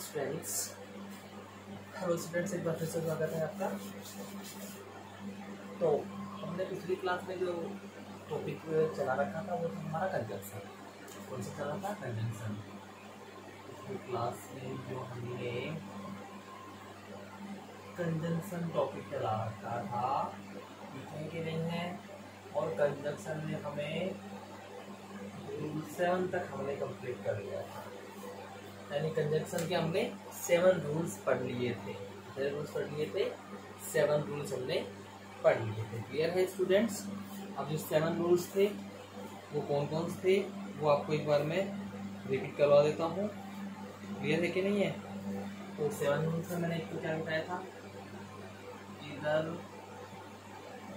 Students, hello students, एक बार फिर से स्वागत है आपका। तो हमने पिछली क्लास में जो टॉपिक चला रखा था वो था हमारा कंजंक्शन। कौन सा चला था? कंजंक्शन। पिछली क्लास में जो हमने कंजंक्शन टॉपिक चला रखा था, लिखने के नहीं है, और कंजंक्शन में हमें रूल 7 तक हमने कंप्लीट कर लिया था। यानी कंजंक्शन के हमने 7 रूल्स पढ़ लिए थे। 7 रूल्स हमने पढ़ लिए थे। क्लियर है स्टूडेंट्स? अब जो 7 रूल्स थे वो कौन कौन से थे वो आपको एक बार मैं रिपीट करवा देता हूँ। क्लियर है कि नहीं है? तो 7 रूल्स में मैंने एक तो क्या बताया था, इधर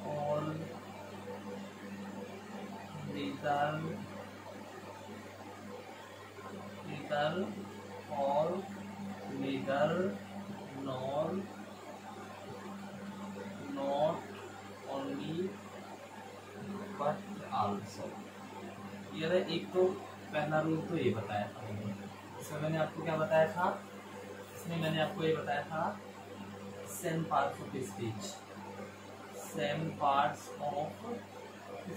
और neither, nor, not, only, but also। ये एक तो पहला रूल तो ये बताया था मैंने। इसमें मैंने आपको क्या बताया था? इसमें मैंने आपको ये बताया था सेम पार्ट्स ऑफ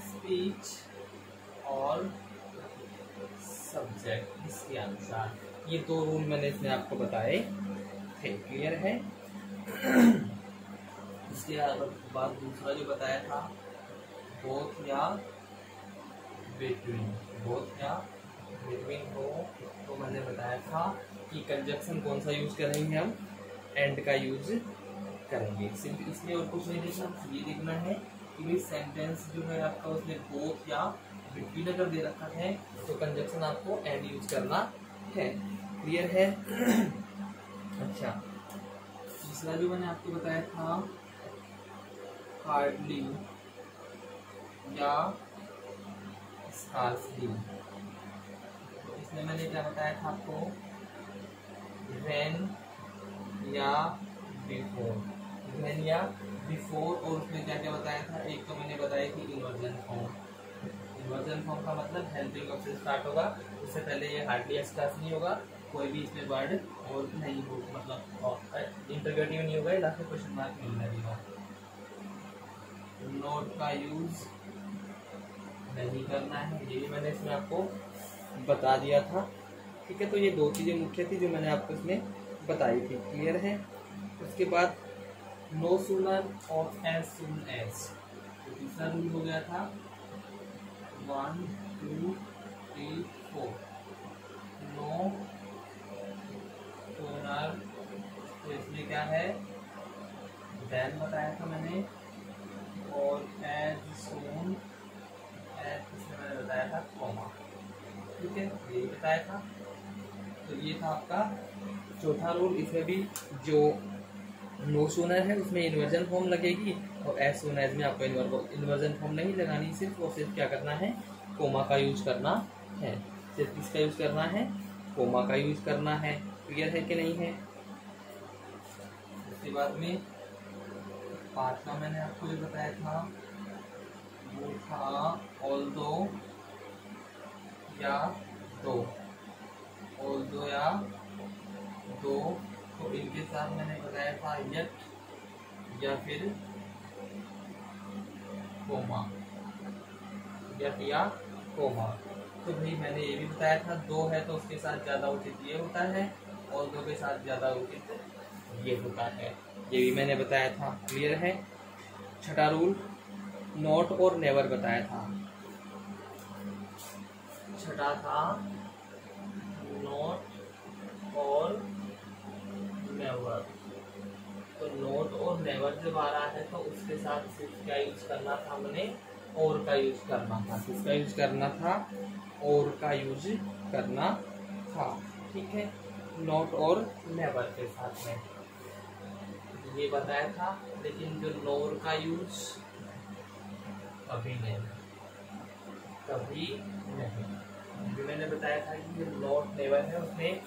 स्पीच और सब्जेक्ट, इसके अनुसार ये 2 रूल मैंने इसमें आपको बताए थे। क्लियर है? इसके बाद दूसरा जो बताया था बोथ या बिटवीन हो, तो मैंने बताया था कि कंजंक्शन कौन सा यूज करेंगे हम? एंड का यूज करेंगे। सिर्फ इसमें और कुछ नहीं देखना, ये देखना है कि भाई सेंटेंस जो है आपका उसमें बोथ या बिटवीन अगर दे रखा है तो कंजंक्शन आपको एंड यूज करना है। क्लियर है? अच्छा, तीसरा जो मैंने आपको बताया था हार्डली या स्कार्सली, तो इसमें मैंने क्या बताया था आपको? व्हेन या बिफोर, और उसमें क्या क्या बताया था? एक तो मैंने बताई थी इन्वर्जन फॉर्म का मतलब हेल्पिंग वर्ब से स्टार्ट होगा। उससे पहले ये हार्डली स्कार्सली होगा, कोई भी इसमें वर्ड और नहीं हो, मतलब इंटरगेटिव नहीं होगा, लास्ट में क्वेश्चन मार्क नहीं लगेगा। नोट का यूज नहीं करना है, ये भी मैंने इसमें आपको बता दिया था। ठीक है, तो ये 2 चीजें मुख्य थी जो मैंने आपको इसमें बताई थी। क्लियर है? उसके बाद नो सूनर और एज सून एज, तो तीसरा रूल हो गया था 1 2 3 4। नो सूनर, तो इसमें क्या है? देन बताया था मैंने, और एज सून एज, इसमें मैंने बताया था कॉमा। ठीक है, ये बताया था। तो ये था आपका चौथा रूल। इसमें भी जो नो सूनर है उसमें इन्वर्जन फॉर्म लगेगी, और एज सून एज में आपको इन्वर्जन फॉर्म नहीं लगानी, सिर्फ और सिर्फ क्या करना है? कोमा का यूज करना है। सिर्फ किसका यूज करना है? कोमा का यूज करना है। क्लियर है कि नहीं है? उसके बाद में 5वां मैंने आपको ये बताया था, वो था ऑल्दो या दो। तो इनके साथ मैंने बताया था यट या फिर कोमा, यट या कोमा। तो भाई मैंने ये भी बताया था 2 है तो उसके साथ ज्यादा उचित ये होता है, और 2 के साथ ज्यादा उचित ये होता है, ये भी मैंने बताया था। क्लियर है? छठा रूल नॉट और नेवर बताया था। छठा था नॉट और नेवर। तो नॉट और नेवर जब आ रहा है तो उसके साथ सिर्फ क्या यूज करना था हमने? और का यूज करना था। किसका यूज करना था? और का यूज करना था। ठीक है, नॉट और नेवर के साथ में ये बताया था। लेकिन जो नोर का यूज कभी नहीं, अभी मैंने बताया था कि जो नॉट नेवर है उसमें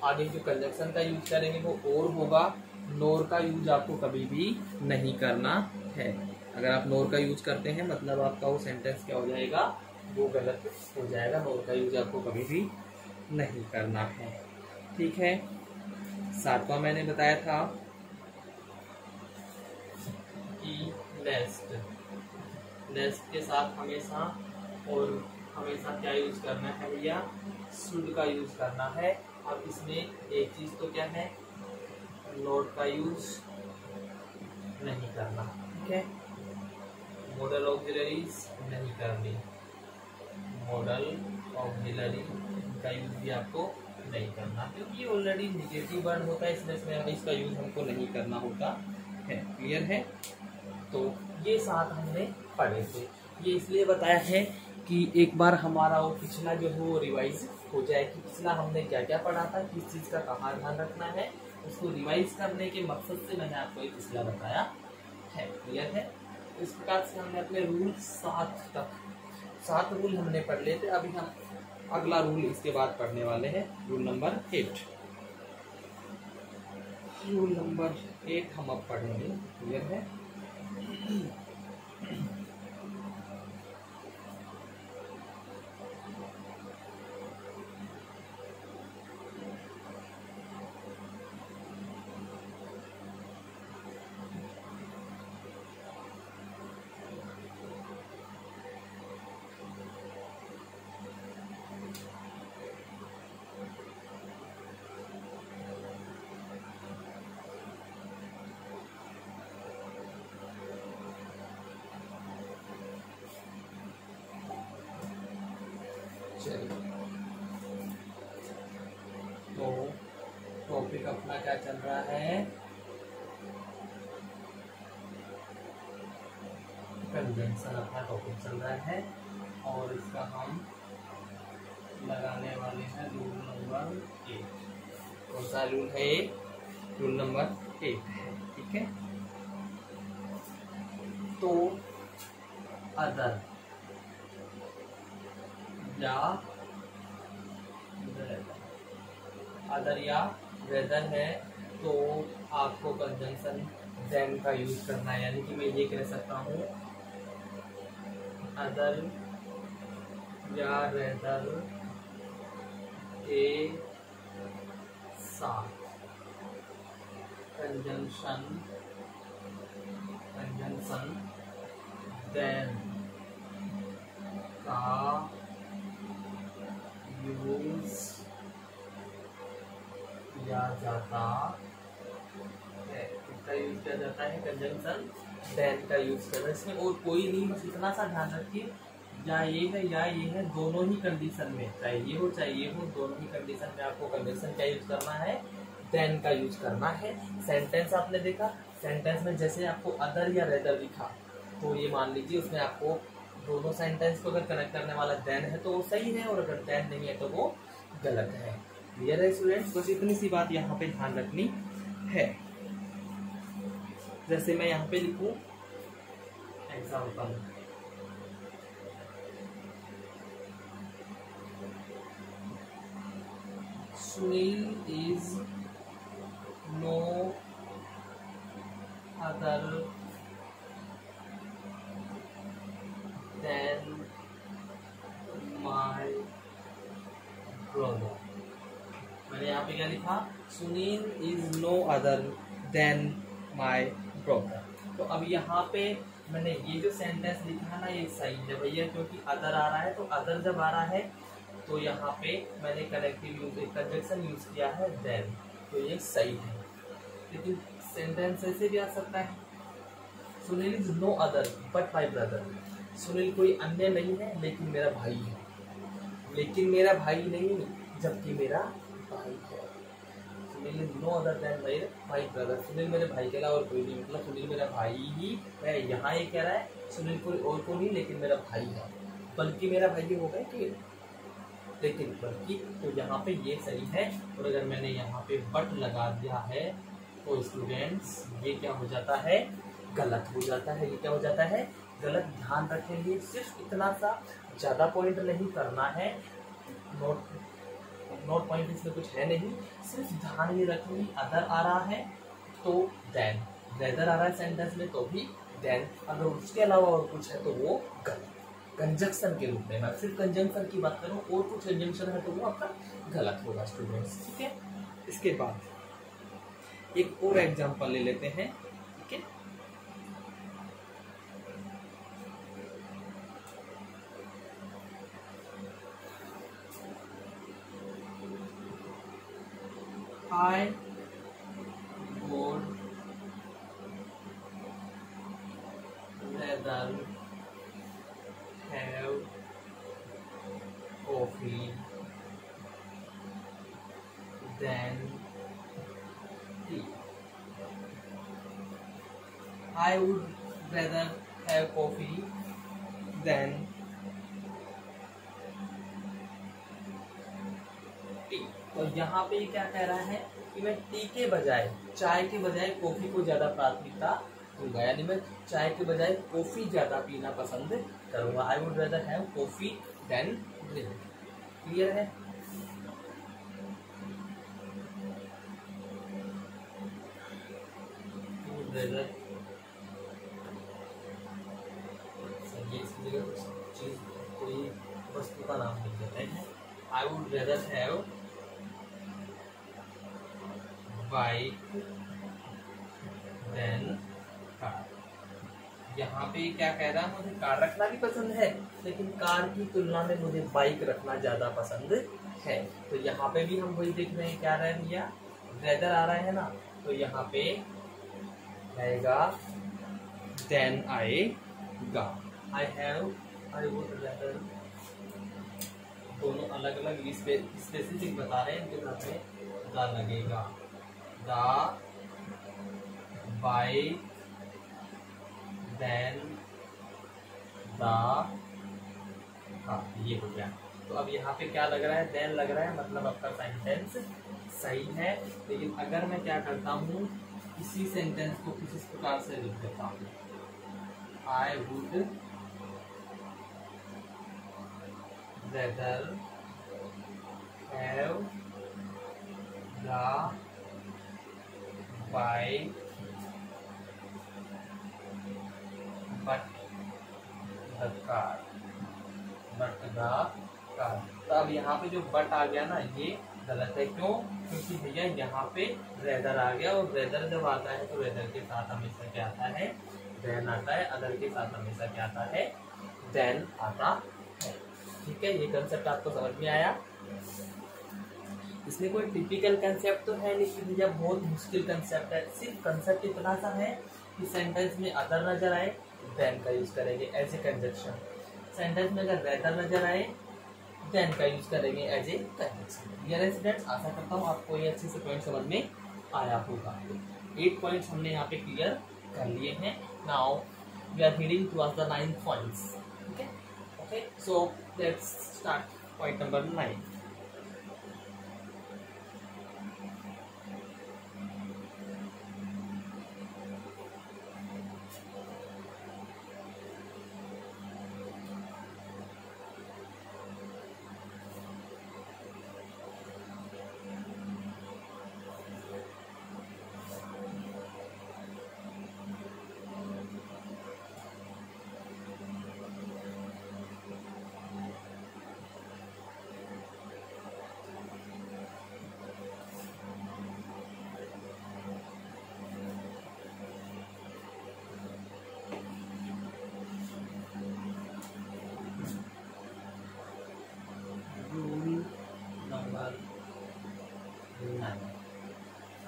आगे जो कंजंक्शन का यूज करेंगे वो और होगा, नोर का यूज आपको कभी भी नहीं करना है। अगर आप नोर का यूज करते हैं मतलब आपका वो सेंटेंस क्या हो जाएगा? वो गलत हो जाएगा। नोर का यूज आपको कभी भी नहीं करना है। ठीक है, सातवां मैंने बताया था कि लेस्ट के साथ हमेशा क्या यूज करना है भैया, शुड का यूज करना है। अब इसमें एक चीज तो क्या है, नोट का यूज नहीं करना, ठीक है। मॉडल ऑक्सिलरीज नहीं करनी, मॉडल ऑक्सिलरी का यूज भी आपको नहीं करना, क्योंकि ऑलरेडी निगेटिव वर्ड होता है, इसमें इसका यूज हमको नहीं करना होता है। क्लियर है? तो ये 7 हमने पढ़े थे। ये इसलिए बताया है कि एक बार हमारा वो पिछला जो है वो रिवाइज हो जाए कि पिछला हमने क्या क्या पढ़ा था, किस चीज़ का कहाँ ध्यान रखना है, उसको रिवाइज करने के मकसद से मैंने आपको ये पिछला बताया है। क्लियर है? इस प्रकार से हमने अपने रूल 7 रूल हमने पढ़ लिए थे। अभी हम अगला रूल इसके बाद पढ़ने वाले हैं, रूल नंबर 8। रूल नंबर 8 हम अब पढ़ेंगे। क्लियर है? तो टॉपिक अपना क्या चल रहा है, कंजंक्शन अपना टॉपिक चल रहा है, और इसका हम लगाने वाले हैं रूल नंबर 8। कौन सा रूल है ये? रूल नंबर 8 है, ठीक है। तो अदर या वेदर है तो आपको कंजंक्शन देन का यूज करना है, यानी कि मैं ये कह सकता हूँ अदर या वेदर के साथ कंजंक्शन देन का यूज किया जाता है। इसका यूज किया जाता है कंजंक्शन देन का यूज करना। इसमें और कोई नहीं, बस इतना सा ध्यान रखिए, या ये है, दोनों ही कंडीशन में, चाहे ये हो चाहे ये हो, दोनों ही कंडीशन में आपको कंजंक्शन क्या यूज करना है, देन का यूज करना है। सेंटेंस आपने देखा, सेंटेंस में जैसे आपको अदर या रेदर लिखा तो ये मान लीजिए उसमें आपको दोनों सेंटेंस को अगर कनेक्ट करने वाला देन है तो वो सही है, और अगर देन नहीं है तो वो गलत है। क्लियर है स्टूडेंट्स? बस इतनी सी बात यहाँ पे ध्यान रखनी है। जैसे मैं यहाँ पे लिखूं example, Sunil is no other than my brother. मैंने यहाँ पे क्या लिखा, Sunil is no other than my brother. तो अब यहाँ पे मैंने ये जो सेंटेंस लिखा है ना, ये सही है भैया, क्योंकि अदर आ रहा है, तो अदर जब आ रहा है तो यहाँ पे मैंने कनेक्टिव यूज कंजंक्शन यूज किया है देन, तो ये सही है। लेकिन सेंटेंस ऐसे भी आ सकता है, Sunil is no other but my brother. Sunil कोई अन्य नहीं है लेकिन मेरा भाई है, लेकिन मेरा भाई नहीं जबकि मेरा भाई है। Sunil is no other than my brother, Sunil मेरे भाई के अलावा और कोई नहीं, मतलब सुनील मेरा भाई ही है। यहाँ ये कह रहा है सुनील कोई और को नहीं लेकिन मेरा भाई है, बल्कि मेरा भाई होगा कि लेकिन बल्कि, तो यहाँ पे ये सही है। और अगर मैंने यहाँ पे बट लगा दिया है तो स्टूडेंट्स ये क्या हो जाता है, गलत हो जाता है। ये क्या हो जाता है, गलत। ध्यान रखेंगे, सिर्फ इतना सा, ज़्यादा पॉइंट नहीं करना है, नोट पॉइंट इसमें कुछ है नहीं, सिर्फ ध्यान ये रखेंगे अदर आ रहा है तो देन, वेदर आ रहा है सेंटेंस में तो भी देन, अगर उसके अलावा और कुछ है तो वो गलत, कंजंक्शन के रूप में। मैं सिर्फ कंजंक्शन की बात करूँ और कुछ कंजंक्शन है तो वो आपका गलत होगा स्टूडेंट्स, ठीक है। इसके बाद एक और एग्जांपल ले लेते हैं, ठीक है। I would rather have coffee than tea. I would rather have coffee than T. तो यहाँ पे क्या कह रहा है कि मैं टी के बजाय, चाय के बजाय कॉफी को ज्यादा प्राथमिकता दूंगा, यानी मैं चाय के बजाय कॉफी ज्यादा पीना पसंद करूंगा। I would rather have coffee than drink. Clear है? इसकी जगह कुछ चीज, कोई वस्तु का नाम लिख देते हैं। I would rather have bike than car. यहाँ पे क्या कह रहा है, मुझे कार रखना भी पसंद है, लेकिन कार की तुलना में मुझे बाइक रखना ज्यादा पसंद है। तो यहाँ पे भी हम वही देख रहे हैं, क्या रह गया, रेदर आ रहा है ना, तो यहाँ पे रहेगा देन आएगा। I have, I would rather, दोनों अलग अलग स्पेसिफिक बता रहे हैं, इनके साथ में द लगेगा। द बाइक देन द हाँ, ये हो गया। तो अब यहाँ पे क्या लग रहा है, देन लग रहा है, मतलब आपका सेंटेंस सही है। लेकिन अगर मैं क्या करता हूँ, इसी सेंटेंस को किसी प्रकार से लिख देता हूँ, आई would rather have the bike but the car, but the car. तो अब यहाँ पे जो बट आ गया ना, ये गलत है। क्यों? क्योंकि भैया यहाँ पे रेदर आ गया, और रेदर जब आता है तो रेदर के साथ हमेशा क्या आता है, देन आता है। अदर के साथ हमेशा क्या आता है, देन आता है। ठीक है, ये कंसेप्ट आपको समझ में आया? इसमें कोई टिपिकल कंसेप्ट तो है नहीं कि भैया बहुत मुश्किल कंसेप्ट है। सिर्फ कंसेप्ट इतना सा है कि सेंटेंस में अदर नजर आए, देन का यूज करेंगे एज ए कंजक्शन। सेंटेंस में अगर रेदर नजर आए, देन का यूज करेंगे as a conjunction. Dear students, आशा करता हूँ आपको ये अच्छे से पॉइंट समझ में आया होगा। 8 पॉइंट्स हमने यहाँ पे क्लियर कर लिए हैं। Now we are heading towards the 9 points. Okay, so let's start point number 9।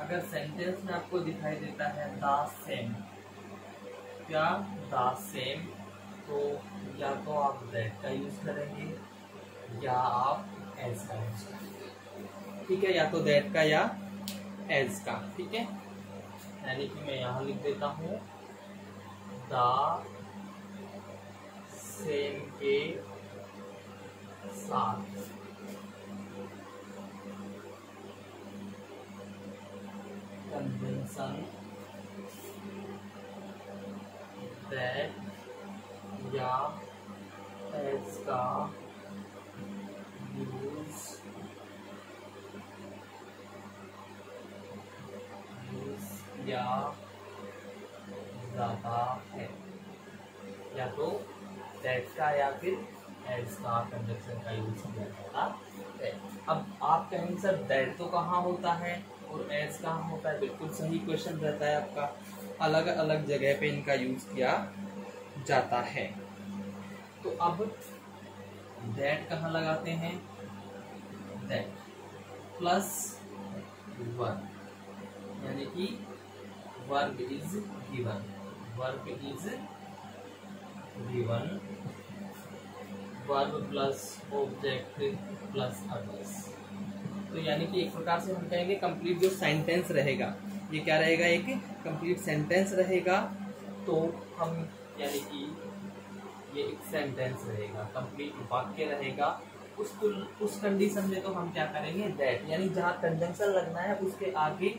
अगर सेंटेंस में आपको दिखाई देता है द सेम, क्या द सेम, तो या तो आप दैट का यूज करेंगे या आप एज का यूज करेंगे। ठीक है, या तो दैट का या एज का। ठीक है, यानी कि मैं यहाँ लिख देता हूँ द सेम के साथ conjunction that या as का यूज या जाता है, या तो that का या फिर as का कंजक्शन का यूज किया जाता है। अब आप कहेंगे सर दैट तो कहाँ होता है और एज कहाँ होता है? बिल्कुल सही क्वेश्चन रहता है आपका, अलग अलग जगह पे इनका यूज किया जाता है। तो अब दैट कहाँ लगाते हैं? दैट प्लस वर्ब, यानी कि verb is given, verb is given, verb plus object plus others. तो यानी कि एक प्रकार से हम कहेंगे कंप्लीट जो सेंटेंस रहेगा, ये क्या रहेगा? एक कंप्लीट सेंटेंस रहेगा। तो हम यानी कि ये एक सेंटेंस रहेगा, कंप्लीट वाक्य रहेगा। उस कंडीशन में तो हम क्या करेंगे? दैट, यानी जहाँ कंजंक्शन लगना है उसके आगे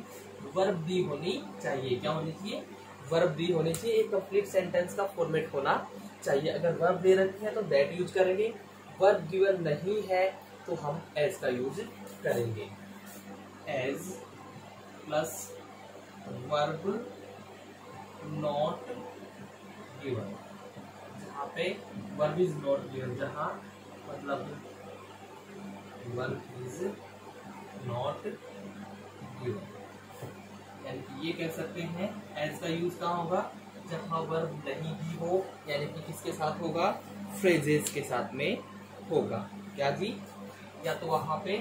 वर्ब भी होनी चाहिए। क्या होनी चाहिए? वर्ब भी होनी चाहिए। एक कंप्लीट सेंटेंस का फॉर्मेट होना चाहिए। अगर वर्ब दे रखी है तो दैट यूज करेंगे, वर्ब गिवन नहीं है तो हम एज का यूज करेंगे। As plus verb not given, जहाँ पे वर्ब इज नॉट गिवन, जहाँ मतलब वर्ब इज नॉट गिवन, यानी कि ये कह सकते हैं एज का यूज कहाँ होगा? जहाँ वर्ब नहीं भी हो, यानी कि किसके साथ होगा? फ्रेजेस के साथ में होगा। क्या जी? या तो वहां पे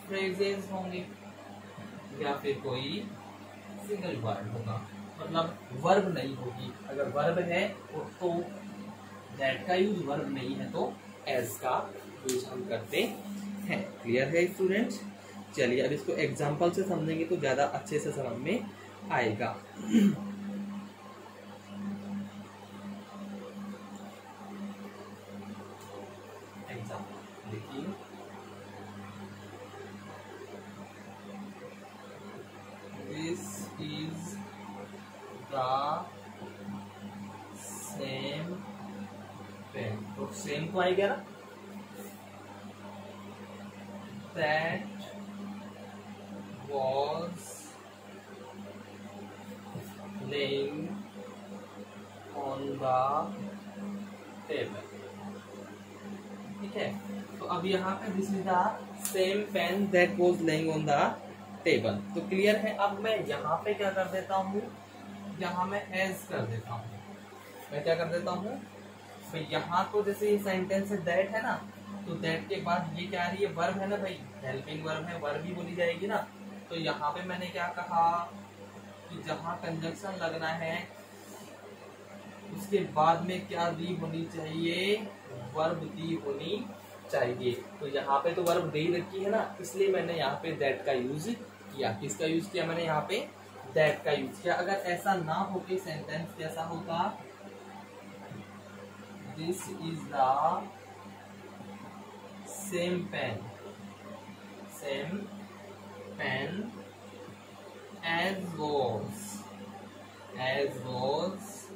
फ्रेजेस होंगे या फिर कोई सिंगल वर्ड होगा, मतलब वर्ब नहीं होगी। अगर वर्ब है तो दैट का यूज, वर्ब नहीं है तो एज का यूज हम करते हैं। क्लियर है स्टूडेंट्स? चलिए अब इसको एग्जांपल से समझेंगे तो ज्यादा अच्छे से समझ में आएगा। एग्जांपल देखिए, this is the same pen, तो सेम तो आएगा ना। That was laying on the table, ठीक है। तो अब यहाँ पे this is the same pen that was laying on the table, तो क्लियर है। अब मैं यहाँ पे क्या कर देता हूँ? यहाँ मैं एज कर देता हूँ। मैं क्या कर देता हूँ? तो यहाँ तो जैसे ये सेंटेंस है दैट है ना, तो दैट के बाद ये क्या आ रही है? वर्ब है ना भाई, हेल्पिंग वर्ब है, वर्ब ही बोली जाएगी ना। तो यहाँ पे मैंने क्या कहा कि जहाँ कंजंक्शन लगना है उसके बाद में क्या दी होनी चाहिए? वर्ब दी होनी चाहिए। तो यहाँ पे तो वर्ब दे रखी है ना, इसलिए मैंने यहाँ पे दैट का यूज किया। किसका यूज किया मैंने? यहाँ पे दैट का यूज किया। अगर ऐसा ना हो के सेंटेंस कैसा होगा? This is the same pen, same pen as was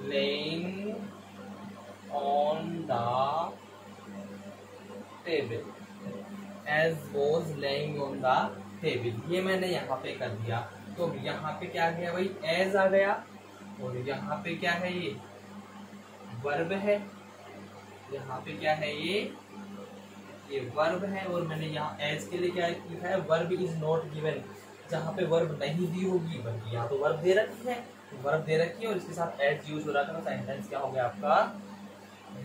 laying on the table, as was laying on the table, ये मैंने यहाँ पे कर दिया। तो यहाँ पे क्या आ गया भाई? as आ गया, और यहाँ पे क्या है? ये वर्ब है। यहाँ पे क्या है? ये वर्ब है, और मैंने यहाँ एज के लिए क्या लिखा है? वर्ब इज नॉट गिवन, जहाँ पे वर्ब नहीं दी होगी, बल्कि यहाँ तो वर्ब दे रखी है, वर्ब दे रखी है और इसके साथ एज यूज हो रहा था। तो सेंटेंस क्या हो गया आपका?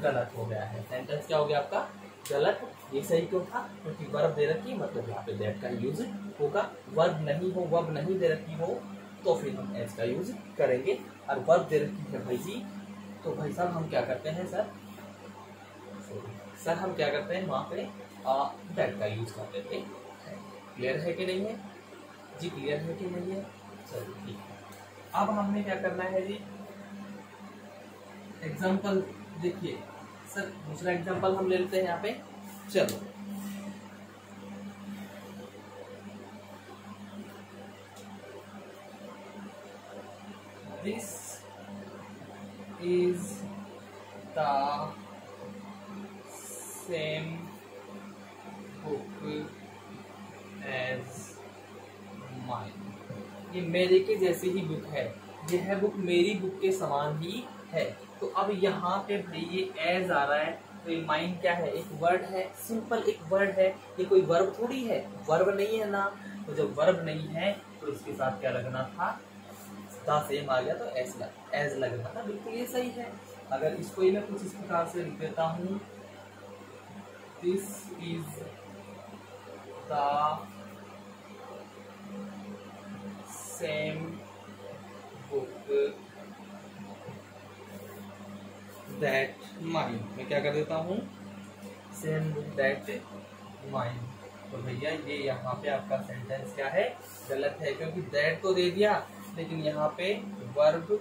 गलत हो गया है। सेंटेंस क्या हो गया आपका? गलत। ये सही क्यों था? क्योंकि वर्ब दे रखी है, मतलब यहाँ पे दैट का यूज होगा। वर्ब नहीं हो, वर्ब नहीं दे रखी हो तो फिर हम एज का यूज करेंगे। और वर्ब दे रखी है भाई जी, तो भाई साहब हम क्या करते हैं? सर हम क्या करते हैं? वहाँ पे दैट का यूज कर देते हैं। क्लियर है कि नहीं है जी? क्लियर है कि नहीं है? चलो ठीक है। अब हमने क्या करना है जी? एग्जाम्पल देखिए सर, दूसरा एग्जाम्पल हम ले लेते हैं यहाँ पे। चलो this is the same book as mine, ये मेरे के जैसी ही बुक है, यह बुक मेरी बुक के समान ही है। तो अब यहाँ पे भाई ये एज आ रहा है, तो ये माइंड क्या है, एक वर्ड है, सिंपल एक वर्ड है, ये कोई वर्ब थोड़ी है, वर्ब नहीं है ना। तो जब वर्ब नहीं है तो इसके साथ क्या लगना था, द सेम आ गया तो एज लगना था, बिल्कुल ये सही है। अगर इसको ही मैं कुछ इस प्रकार से लिख देता हूँ, this is the same book that mine, मैं क्या कर देता हूँ, सेम बुक दैट माइन। तो भैया ये यहाँ पे आपका सेंटेंस क्या है, गलत है, क्योंकि दैट तो दे दिया लेकिन यहाँ पे वर्ब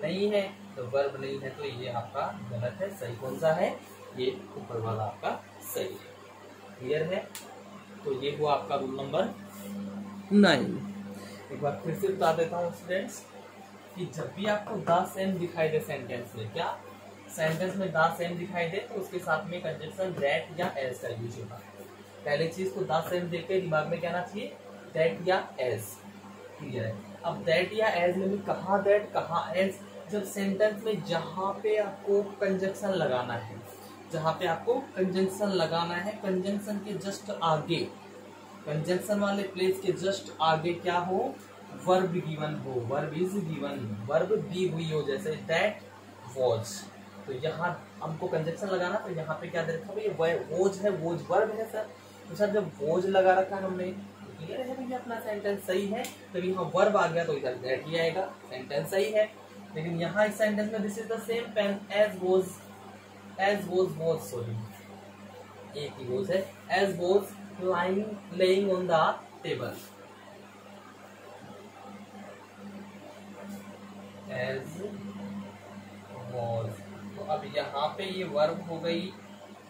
नहीं है, तो वर्ब नहीं है तो ये आपका गलत है। सही कौन सा है, ये ऊपर वाला आपका सही है। क्लियर है। तो ये हुआ आपका रूल नंबर 9। एक बार फिर से बता देता हूँ स्टूडेंट्स कि जब भी आपको द सेम दिखाई दे सेंटेंस में, क्या सेंटेंस में द सेम दिखाई दे, तो उसके साथ में कंजंक्शन दैट या एज का यूज होगा। पहले चीज को द सेम देख के दिमाग में क्या आना चाहिए, दैट या एज। क्लियर है। अब दैट या एज में कहाँ दैट कहाँ एज, जब सेंटेंस में जहां पे आपको कंजंक्शन लगाना है, जहां पे आपको कंजंक्शन लगाना है, कंजंक्शन के जस्ट आगे, कंजंक्शन वाले प्लेस के जस्ट आगे क्या हो, वर्ब गिवन हो, वर्ब इज गिवन, वर्ब दी हुई हो, जैसे दैट वॉज। तो यहाँ हमको कंजंक्शन लगाना, तो यहाँ पे क्या दे रखा है, वोज है, वोज वर्ब है सर। तो सर जब वोज लगा रखा है हमने, तो क्लियर है भैया अपना सेंटेंस सही है। तो यहाँ वर्ब आ गया तो इधर दैट ही आएगा, सेंटेंस सही है। लेकिन यहाँ इस सेंटेंस में this is the same pen as was sorry, एक ही वोज है, as was laying on the table, as was। तो अब यहाँ पे ये वर्ब हो गई,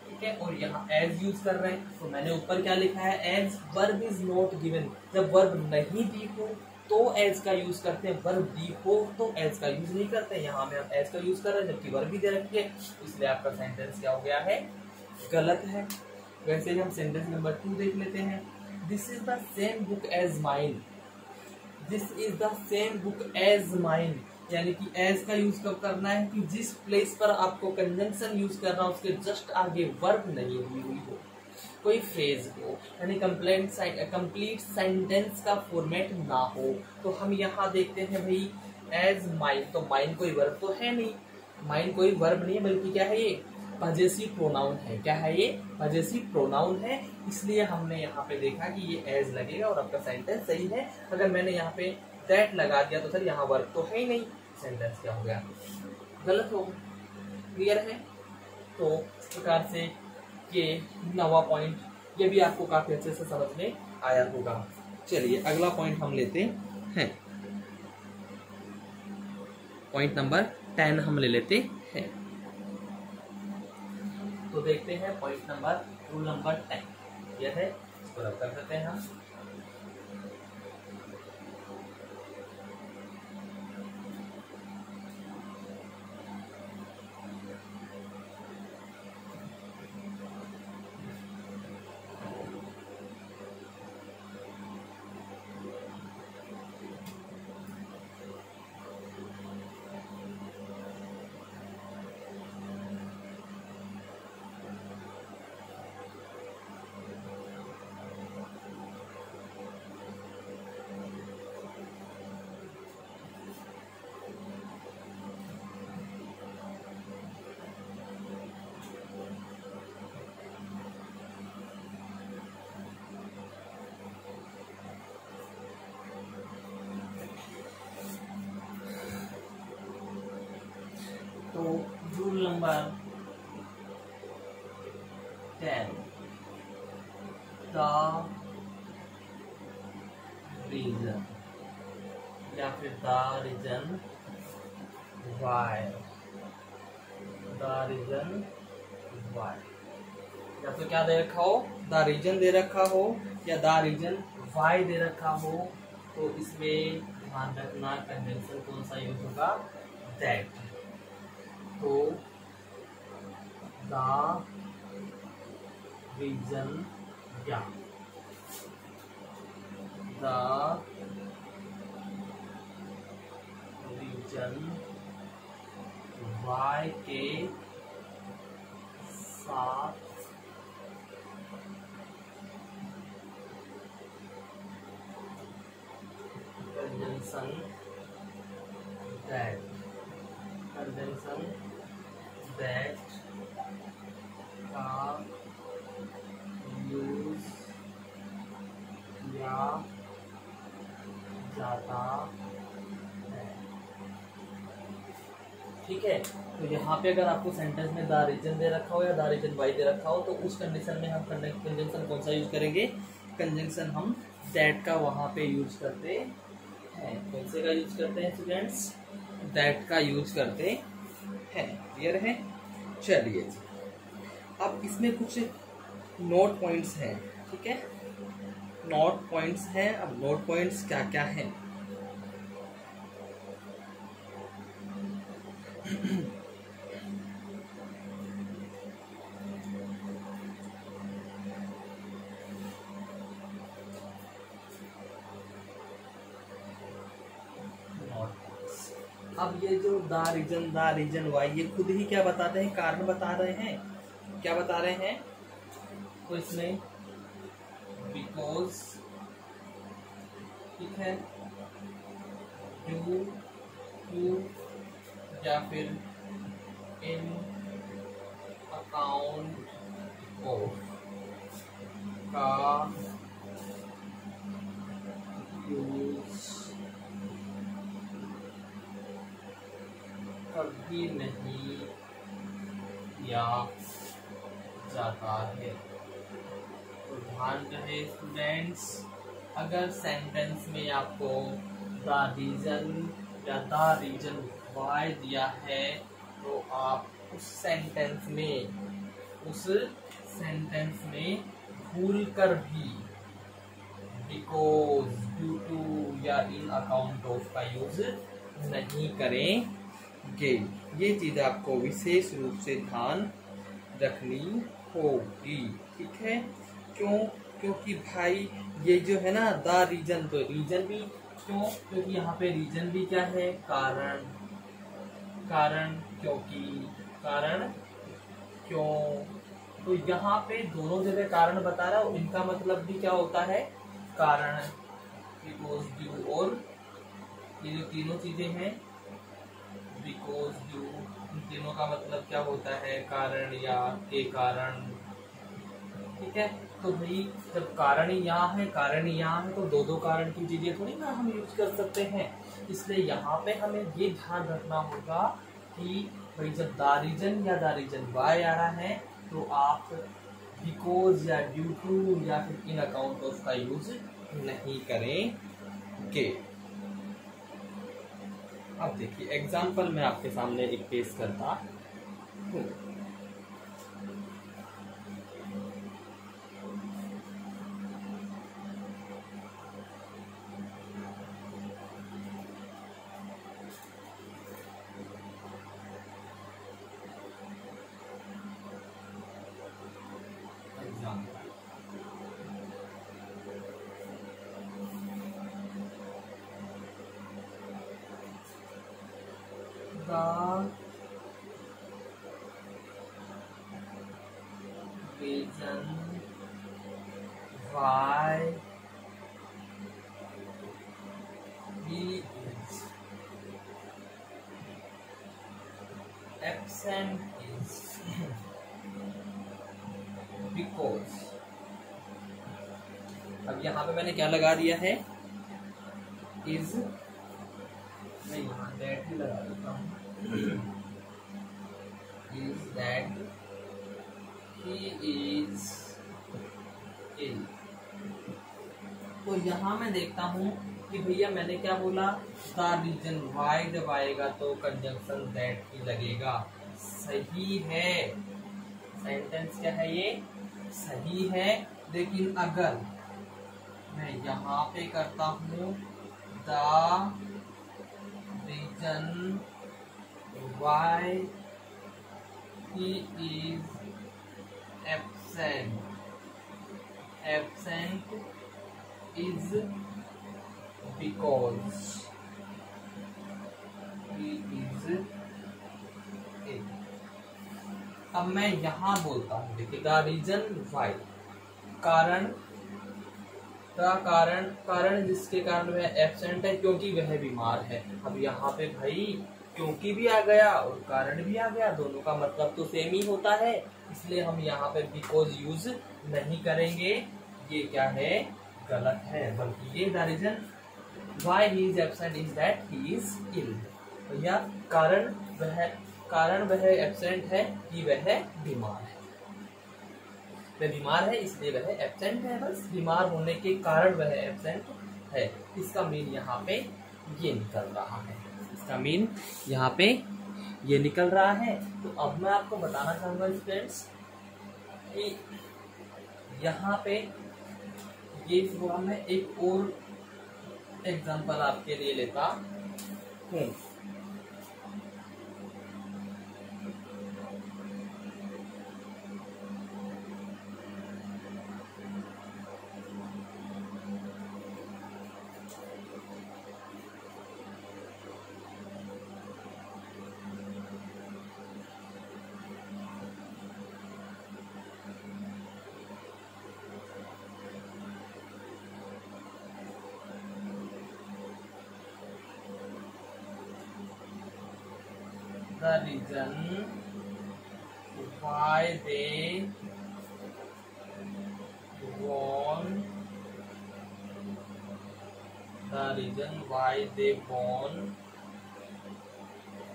ठीक है, और यहाँ एज यूज कर रहे हैं। तो मैंने ऊपर क्या लिखा है, as verb is not given. जब वर्ब नहीं दी हो तो एज का यूज करते हैं, वर्ब दी हो तो एज का यूज नहीं करते। यहाँ में हम एज का यूज कर रहे हैं जबकि वर्ब भी दे रखी है, इसलिए आपका सेंटेंस क्या हो गया है, गलत है। वैसे ही हम सेंटेंस नंबर 2 देख लेते हैं। This is the same book as mine, this is the same book as mine, यानी कि एज का यूज कब करना है कि जिस प्लेस पर आपको कंजंक्शन यूज करना है उसके जस्ट आगे वर्ब नहीं हुई हो, कोई फ्रेज हो, यानी कंप्लीट सेंटेंस का फॉर्मेट ना हो। तो हम यहाँ देखते हैं भाई एज माइन, तो माइन कोई वर्ब तो है नहीं, माइन कोई वर्ब नहीं है, बल्कि क्या है, ये पजेसिव प्रोनाउन है। क्या है ये, पजेसिव प्रोनाउन है, इसलिए हमने यहाँ पे देखा कि ये एज लगेगा और आपका सेंटेंस सही है। अगर मैंने यहाँ पे दैट लगा दिया तो सर यहाँ वर्ब तो है ही नहीं, सेंटेंस क्या हो गया, गलत हो। क्लियर है। तो इस प्रकार से ये 9वां पॉइंट, ये भी आपको काफी अच्छे से समझ में आया होगा। चलिए अगला पॉइंट हम लेते हैं, पॉइंट नंबर 10 हम ले लेते हैं। तो देखते हैं पॉइंट नंबर रूल नंबर 10, यह है, इसको रब कर देते हैं हम। तो रूल नंबर 10, द रीजन या फिर the reason why, the reason why, या तो क्या दे रखा हो, द रीजन दे रखा हो या द रीजन वाई दे रखा हो, तो इसमें ध्यान रखना कंजंक्शन कौन सा यूज होगा, दैट। तो द रीजन या द रीजन वाई के साथ कंजंक्शन दैट का यूज किया जाता है। ठीक है, तो यहाँ पे अगर आपको सेंटेंस में द रीजन दे रखा हो या द रीजन वाई दे रखा हो, तो उस कंडीशन में हम कंजंक्शन कौन सा यूज करेंगे? कंजंक्शन हम दैट का वहाँ पे यूज करते हैं। कौन से का यूज करते हैं स्टूडेंट्स? दैट का यूज करते हैं। क्लियर है? चलिए जी, अब इसमें कुछ नोट पॉइंट्स हैं। ठीक है, नोट पॉइंट्स हैं। अब नोट पॉइंट्स क्या क्या हैं? अब ये जो द रीजन वाई, ये खुद ही क्या बताते हैं? कारण बता रहे हैं। क्या बता रहे हैं? तो इसमें बिकॉज, ठीक है, ड्यू या फिर इन अकाउंट ऑफ का यूज कभी नहीं किया जाता है। तो ध्यान रहे स्टूडेंट्स, अगर सेंटेंस में आपको द रीजन या द रीजन वाई दिया है, तो आप उस सेंटेंस में भूल कर भी बिकॉज, ड्यू टू या इन अकाउंट ऑफ का यूज नहीं करेंगे। ये चीज आपको विशेष रूप से ध्यान रखनी होगी। ठीक है, क्यों? क्योंकि भाई ये जो है ना द रीजन, तो रीजन भी क्यों? क्योंकि यहाँ पे रीजन भी क्या है? कारण। कारण क्यों? तो यहाँ पे दोनों जगह कारण बता रहा है, इनका मतलब भी क्या होता है? कारण। बिकॉज, ड्यू, और ये जो तीनों चीजें हैं, बिकॉज, ड्यू, इन तीनों का मतलब क्या होता है? कारण या के कारण। ठीक है, तो भाई जब कारण ही यहाँ है, तो दो कारण की चीजें थोड़ी ना हम यूज कर सकते हैं। इसलिए यहाँ पे हमें ये ध्यान रखना होगा कि भाई जब द रीजन या द रीजन वाई आ रहा है, तो आप बिकॉज या ड्यू टू या फिर इन अकाउंट ऑफ का यूज नहीं करेंगे। अब देखिए एग्जाम्पल मैं आपके सामने एक पेश करता हूँ। The reason why he is absent is because, अब यहाँ पे मैंने क्या लगा दिया है? is, मैं यहाँ that ही लगा देता हूँ। is that he is ill। तो यहाँ मैं देखता हूँ कि भैया मैंने क्या बोला? द रीजन वाई जब आएगा तो कंजंक्शन दैट ही लगेगा। सही है, सेंटेंस क्या है ये? सही है। लेकिन अगर मैं यहाँ पे करता हूँ the reason why he is absent is because he is ill। अब मैं यहाँ बोलता हूँ, देखिए द रीजन वाई, कारण कारण जिसके कारण वह एब्सेंट है क्योंकि वह बीमार है। अब यहाँ पे भाई क्योंकि भी आ गया और कारण भी आ गया, दोनों का मतलब तो सेम ही होता है, इसलिए हम यहाँ पे बिकॉज यूज नहीं करेंगे। ये क्या है, गलत है, बल्कि ये the reason why he is absent is that he is ill. भैया कारण वह एब्सेंट है कि वह बीमार है, वह बीमार है इसलिए वह एब्सेंट है, बस बीमार होने के कारण वह एब्सेंट है। इसका मीन यहाँ पे ये निकल रहा है, इसका मीन यहाँ पे ये निकल रहा है। तो अब मैं आपको बताना चाहूंगा स्टूडेंट्स कि यहाँ पे ये हुआ, मैं एक और एग्जांपल आपके लिए लेता हूँ। The reason why they won, the reason why they won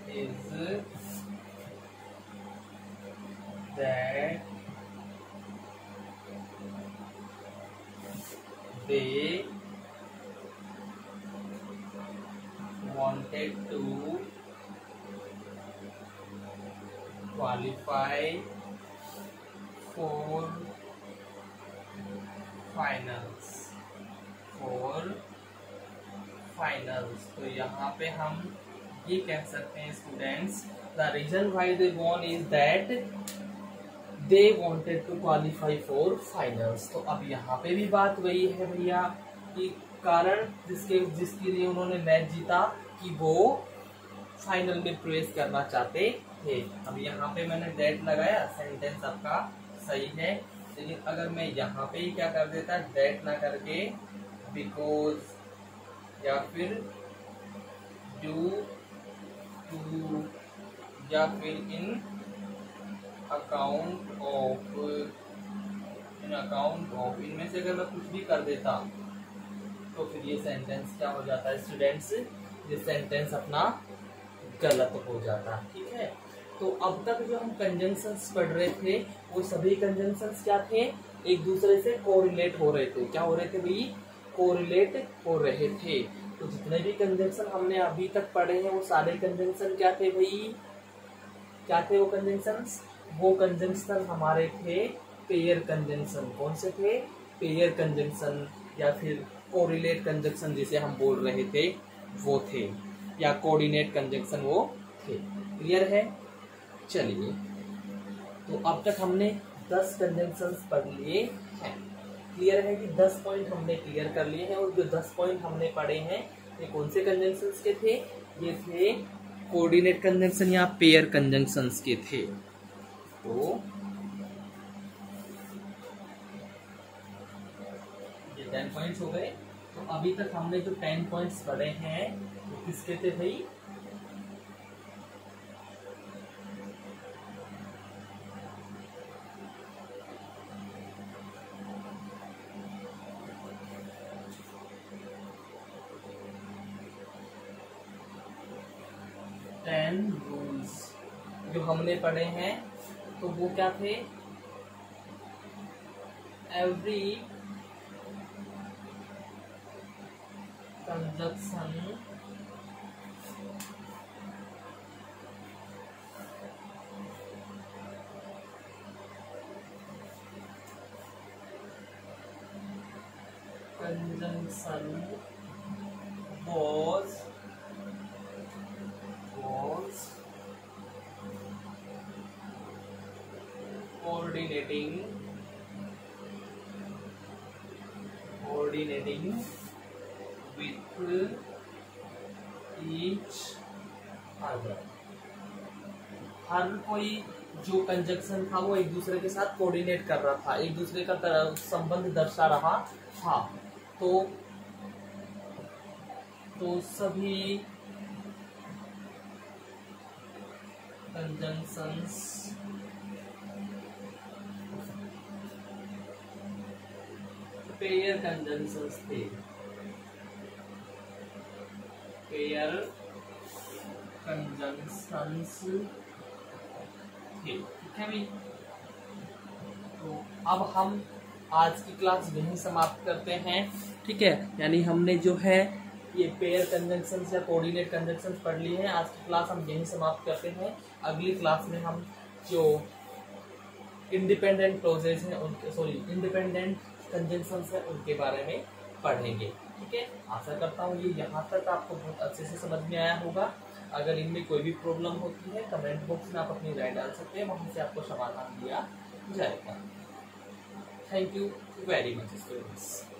is that they wanted to qualify for finals। तो यहाँ पे हम ये कह सकते हैं students, the reason why they won is that they wanted to qualify for finals. तो अब यहाँ पे भी बात वही है भैया कि कारण जिसके लिए उन्होंने मैच जीता कि वो फाइनल में प्रवेश करना चाहते थे। अब यहाँ पे मैंने दैट लगाया, सेंटेंस आपका सही है, लेकिन अगर मैं यहाँ पे ही क्या कर देता, दैट ना करके बिकॉज या फिर ड्यू टू या फिर इन अकाउंट ऑफ इनमें से अगर मैं कुछ भी कर देता तो फिर ये सेंटेंस क्या हो जाता है स्टूडेंट्स, ये सेंटेंस अपना गलत हो जाता। ठीक है, तो अब तक जो हम कंजंक्शंस पढ़ रहे थे वो सभी कंजंक्शंस क्या थे, एक दूसरे से कोरिलेट हो रहे थे। क्या हो रहे थे भाई, कोरिलेट हो रहे थे। तो जितने भी कंजंक्शन हमने अभी तक पढ़े हैं वो सारे कंजंक्शन क्या थे भाई, क्या थे वो कंजंक्शंस, वो कंजंक्शन हमारे थे पेयर कंजंक्शन। कौन से थे, पेयर कंजंक्शन या फिर कोरिलेट कंजंक्शन जिसे हम बोल रहे थे वो थे, या कोऑर्डिनेट कंजंक्शन वो थे। क्लियर है, चलिए तो अब तक हमने 10 कंजंक्शंस पढ़ लिए हैं। क्लियर है कि 10 पॉइंट हमने क्लियर कर लिए हैं, और जो 10 पॉइंट हमने पढ़े हैं ये कौन से कंजंक्शंस के थे, ये थे कोऑर्डिनेट कंजंक्शन या पेयर कंजंक्शंस के थे। तो ये 10 पॉइंट्स हो गए। तो अभी तक हमने जो 10 पॉइंट्स पढ़े हैं वो किसके थे भाई, रूल्स जो हमने पढ़े हैं तो वो क्या थे, every conjunction was coordinating with each other। हर कोई जो कंजक्शन था वो एक दूसरे के साथ कोऑर्डिनेट कर रहा था, एक दूसरे का संबंध दर्शा रहा था। तो सभी कंजंक्शंस पेयर कंजंक्शंस थे, पेयर कंजंक्शंस थे, ठीक है भाई। तो अब हम आज की क्लास यहीं समाप्त करते हैं, ठीक है। यानी हमने जो है ये पेयर कंजंक्शंस या कोऑर्डिनेट कंजंक्शंस पढ़ ली है। आज की क्लास हम यहीं समाप्त करते हैं। अगली क्लास में हम जो इंडिपेंडेंट क्लॉजेज हैं उनके इंडिपेंडेंट कंजंक्शंस हैं उनके बारे में पढ़ेंगे, ठीक है। आशा करता हूँ ये यहाँ तक आपको बहुत अच्छे से समझ में आया होगा। अगर इनमें कोई भी प्रॉब्लम होती है कमेंट बॉक्स में आप अपनी राय डाल सकते हैं, वहाँ से आपको समाधान दिया जाएगा। Thank you very much students.